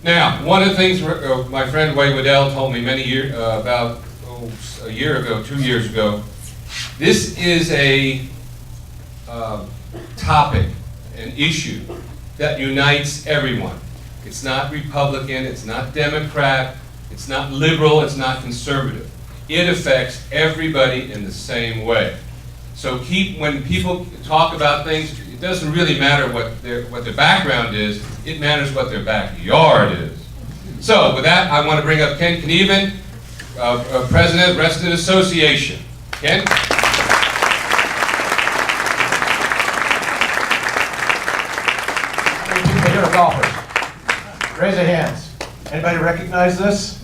Now, one of the things my friend Wade Waddell told me many years, about a year ago, 2 years ago, this is a topic, an issue that unites everyone. It's not Republican, it's not Democrat, it's not liberal, it's not conservative. It affects everybody in the same way. So when people talk about things, it doesn't really matter what their background is, it matters what their backyard is. So with that, I want to bring up Ken Knueven, President of Reston Association. Ken? How many people here are golfers? Raise your hands. Anybody recognize this?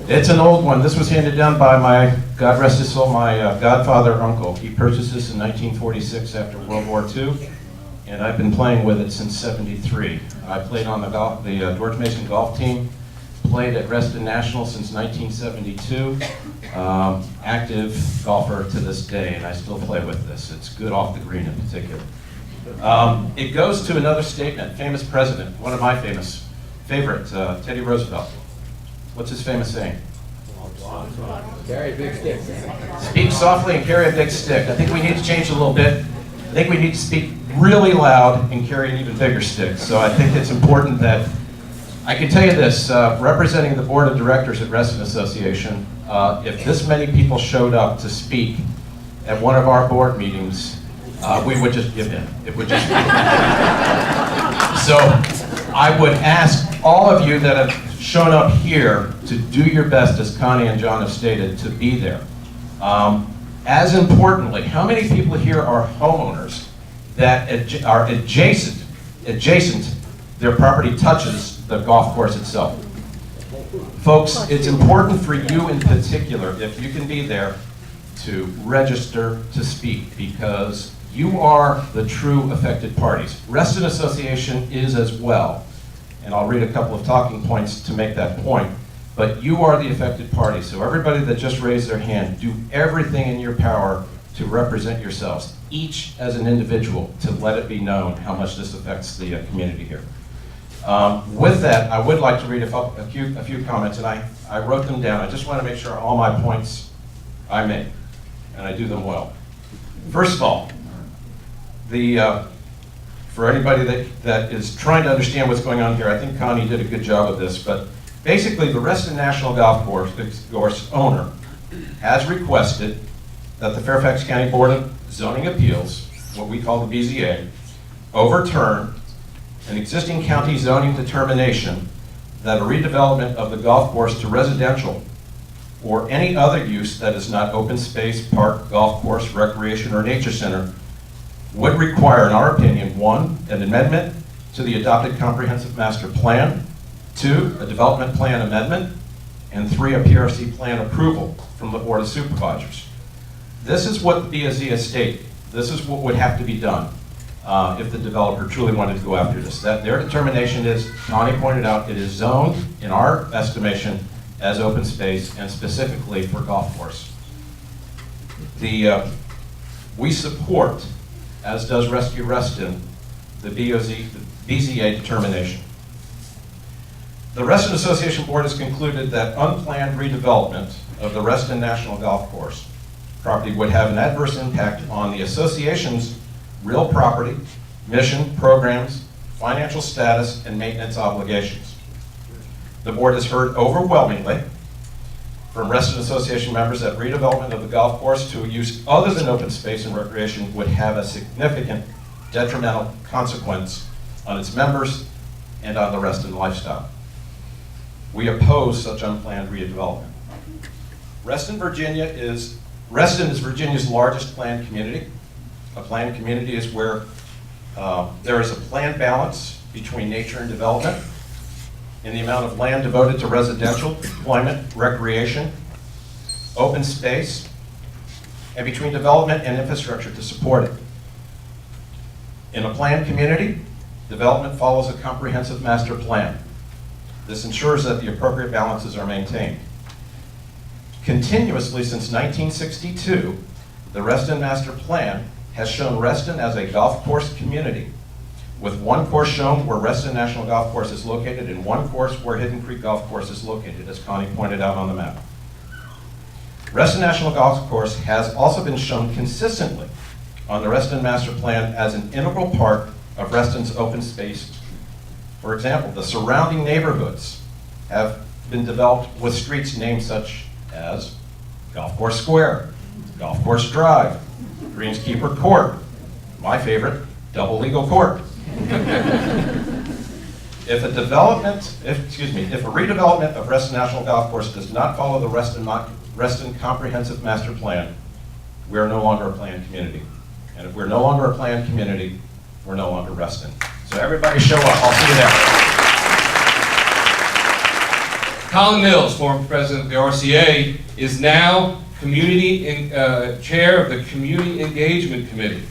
It's an old one. This was handed down by my, God rest his soul, my godfather uncle. He purchased this in 1946 after World War II, and I've been playing with it since '73. I played on the George Mason golf team, played at Reston National since 1972, active golfer to this day, and I still play with this. It's good off the green in particular. It goes to another statement, famous president, one of my favorite, Teddy Roosevelt. What's his famous saying? Carry a big stick. Speak softly and carry a big stick. I think we need to change a little bit. I think we need to speak really loud and carry an even bigger stick. So I think it's important that, I can tell you this, representing the board of directors at Reston Association, if this many people showed up to speak at one of our board meetings, we would just give in. It would just be. So I would ask all of you that have shown up here to do your best, as Connie and John have stated, to be there. As importantly, how many people here are homeowners that are adjacent, their property touches the golf course itself? Folks, it's important for you in particular, if you can be there, to register to speak, because you are the true affected parties. Reston Association is as well, and I'll read a couple of talking points to make that point, but you are the affected party. So everybody that just raised their hand, do everything in your power to represent yourselves, each as an individual, to let it be known how much this affects the community here. With that, I would like to read a few comments, and I wrote them down. I just want to make sure all my points I make, and I do them well. First of all, for anybody that is trying to understand what's going on here, I think Connie did a good job of this, but basically the Reston National Golf Course owner has requested that the Fairfax County Board of Zoning Appeals, what we call the BZA, overturn an existing county zoning determination that a redevelopment of the golf course to residential or any other use that is not open space, park, golf course, recreation, or nature center would require, in our opinion, 1, an amendment to the adopted comprehensive master plan, 2, a development plan amendment, and 3, a PRC plan approval from the Board of Supervisors. This is what the BZA has stated. This is what would have to be done if the developer truly wanted to go after this. That their determination is, Connie pointed out, it is zoned, in our estimation, as open space and specifically for golf course. We support, as does Rescue Reston, the BZA determination. The Reston Association Board has concluded that unplanned redevelopment of the Reston National Golf Course property would have an adverse impact on the association's real property, mission, programs, financial status, and maintenance obligations. The board has heard overwhelmingly from Reston Association members that redevelopment of the golf course to a use other than open space and recreation would have a significant detrimental consequence on its members and on the Reston lifestyle. We oppose such unplanned redevelopment. Reston is Virginia's largest planned community. A planned community is where there is a planned balance between nature and development in the amount of land devoted to residential, employment, recreation, open space, and between development and infrastructure to support it. In a planned community, development follows a comprehensive master plan. This ensures that the appropriate balances are maintained. Continuously since 1962, the Reston Master Plan has shown Reston as a golf course community with one course shown where Reston National Golf Course is located and one course where Hidden Creek Golf Course is located, as Connie pointed out on the map. Reston National Golf Course has also been shown consistently on the Reston Master Plan as an integral part of Reston's open space. For example, the surrounding neighborhoods have been developed with streets named such as Golf Course Square, Golf Course Drive, Greenskeeper Court, my favorite, Double Legal Court. If a redevelopment of Reston National Golf Course does not follow the Reston Comprehensive Master Plan, we are no longer a planned community. And if we're no longer a planned community, we're no longer Reston. So everybody show up, I'll see you there. Colin Mills, former president of the RCA, is now chair of the Community Engagement Committee.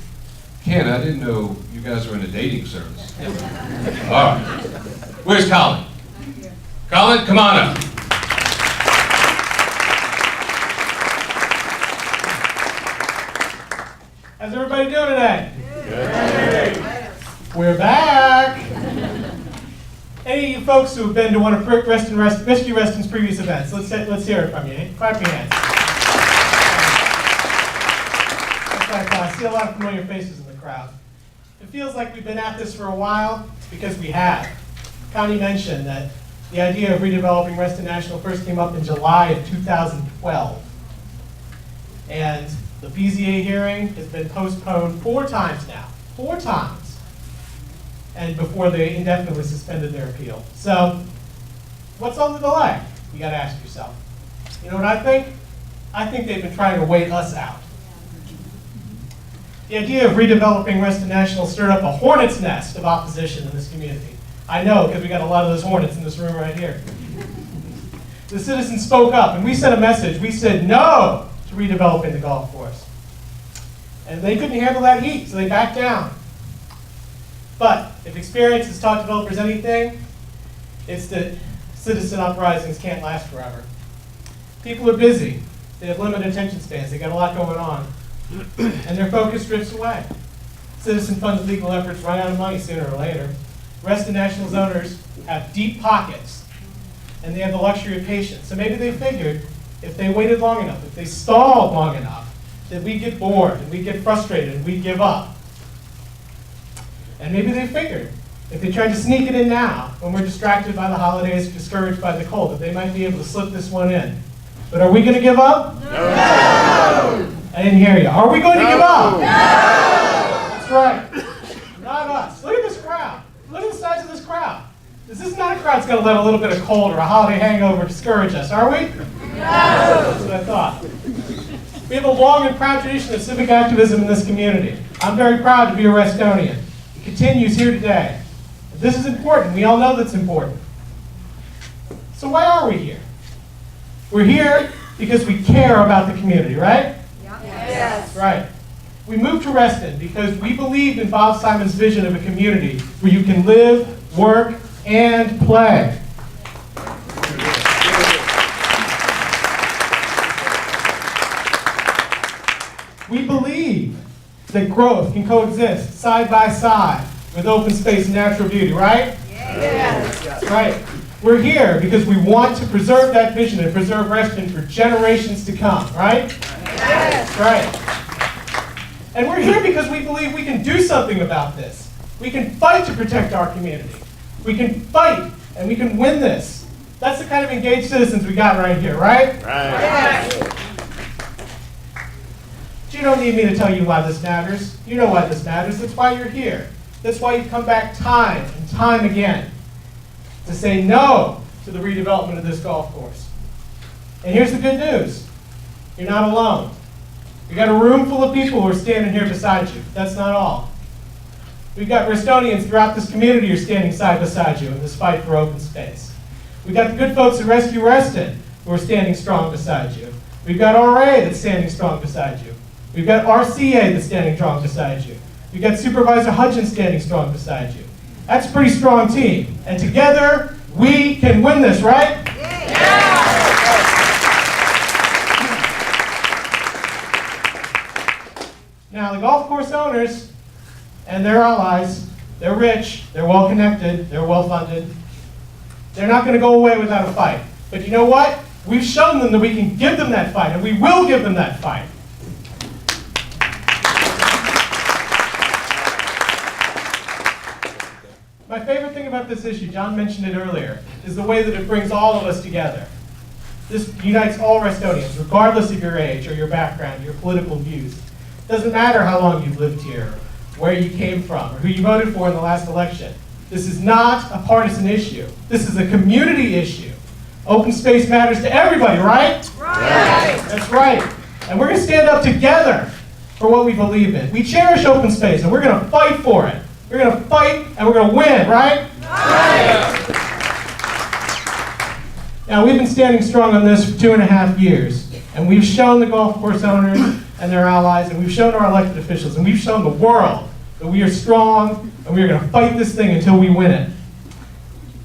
Ken, I didn't know you guys were in a dating service. All right. Where's Colin? Colin, come on up. How's everybody doing today? Good. We're back. Any of you folks who have been to one of Rescue Reston's previous events, let's hear it from you. Clap your hands. I see a lot of familiar faces in the crowd. It feels like we've been at this for a while because we have. Connie mentioned that the idea of redeveloping Reston National first came up in July of 2012. And the BZA hearing has been postponed 4 times now. 4 times. And before they indefinitely suspended their appeal. So, what's all the delay? You gotta ask yourself. You know what I think? I think they've been trying to wait us out. The idea of redeveloping Reston National stirred up a hornet's nest of opposition in this community. I know, because we got a lot of those hornets in this room right here. The citizens spoke up, and we sent a message. We said no to redeveloping the golf course. And they couldn't handle that heat, so they backed down. But if experience has taught developers anything, it's that citizen uprisings can't last forever. People are busy. They have limited attention spans. They got a lot going on. And their focus drifts away. Citizen-funded legal efforts run out of money sooner or later. Reston National's owners have deep pockets, and they have the luxury of patience. So maybe they figured if they waited long enough, if they stalled long enough, that we'd get bored, and we'd get frustrated, and we'd give up. And maybe they figured if they tried to sneak it in now, when we're distracted by the holidays, discouraged by the cold, that they might be able to slip this one in. But are we going to give up? No! I didn't hear you. Are we going to give up? No! That's right. Not us. Look at this crowd. Look at the size of this crowd. This is not a crowd that's going to let a little bit of cold or a holiday hangover discourage us, are we? No! That's what I thought. We have a long and proud tradition of civic activism in this community. I'm very proud to be a Restonian. It continues here today. This is important. We all know that's important. So why are we here? We're here because we care about the community, right? Yes. Right. We moved to Reston because we believed in Bob Simon's vision of a community where you can live, work, and play. We believe that growth can coexist side by side with open space and natural beauty, right? Yes. Right. We're here because we want to preserve that vision and preserve Reston for generations to come, right? Yes. Right. And we're here because we believe we can do something about this. We can fight to protect our community. We can fight and we can win this. That's the kind of engaged citizens we got right here, right? Right. Yes. But you don't need me to tell you why this matters. You know why this matters. That's why you're here. That's why you come back time and time again to say no to the redevelopment of this golf course. And here's the good news. You're not alone. We got a room full of people who are standing here beside you. That's not all. We've got Restonians throughout this community who are standing side beside you in this fight for open space. We've got the good folks at Rescue Reston who are standing strong beside you. We've got RA that's standing strong beside you. We've got RCA that's standing strong beside you. We've got Supervisor Hutchins standing strong beside you. That's a pretty strong team. And together, we can win this, right? Yeah. Now, the golf course owners and their allies They're rich, they're well-connected, they're well-funded. They're not going to go away without a fight. But you know what? We've shown them that we can give them that fight, and we will give them that fight. My favorite thing about this issue, John mentioned it earlier, is the way that it brings all of us together. This unites all Restonians, regardless of your age or your background, your political views. It doesn't matter how long you've lived here, where you came from, or who you voted for in the last election. This is not a partisan issue. This is a community issue. Open space matters to everybody, right? Right. That's right. And we're going to stand up together for what we believe in. We cherish open space, and we're going to fight for it. We're going to fight, and we're going to win, right? Right. Now, we've been standing strong on this for 2.5 years, and we've shown the golf course owners and their allies, and we've shown our elected officials, and we've shown the world that we are strong, and we are going to fight this thing until we win it.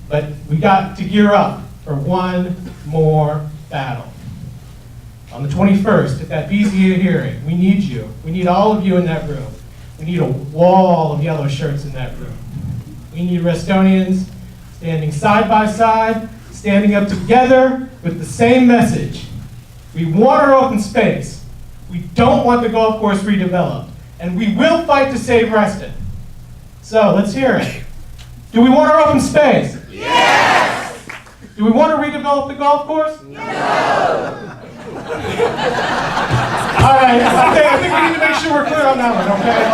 But we got to gear up for one more battle. On the 21st, at that BZA hearing, we need you. We need all of you in that room. We need a wall of yellow shirts in that room. We need Restonians standing side by side, standing up together with the same message. We want our open space. We don't want the golf course redeveloped. And we will fight to save Reston. So let's hear it. Do we want our open space? Yes! Do we want to redevelop the golf course? No! All right, okay, I think we need to make sure we're clear on that one, okay?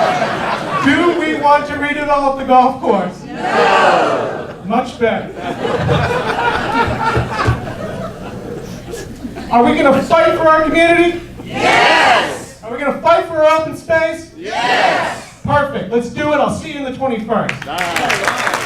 Do we want to redevelop the golf course? No! Much better. Are we going to fight for our community? Yes! Are we going to fight for our open space? Yes! Perfect. Let's do it. I'll see you on the 21st.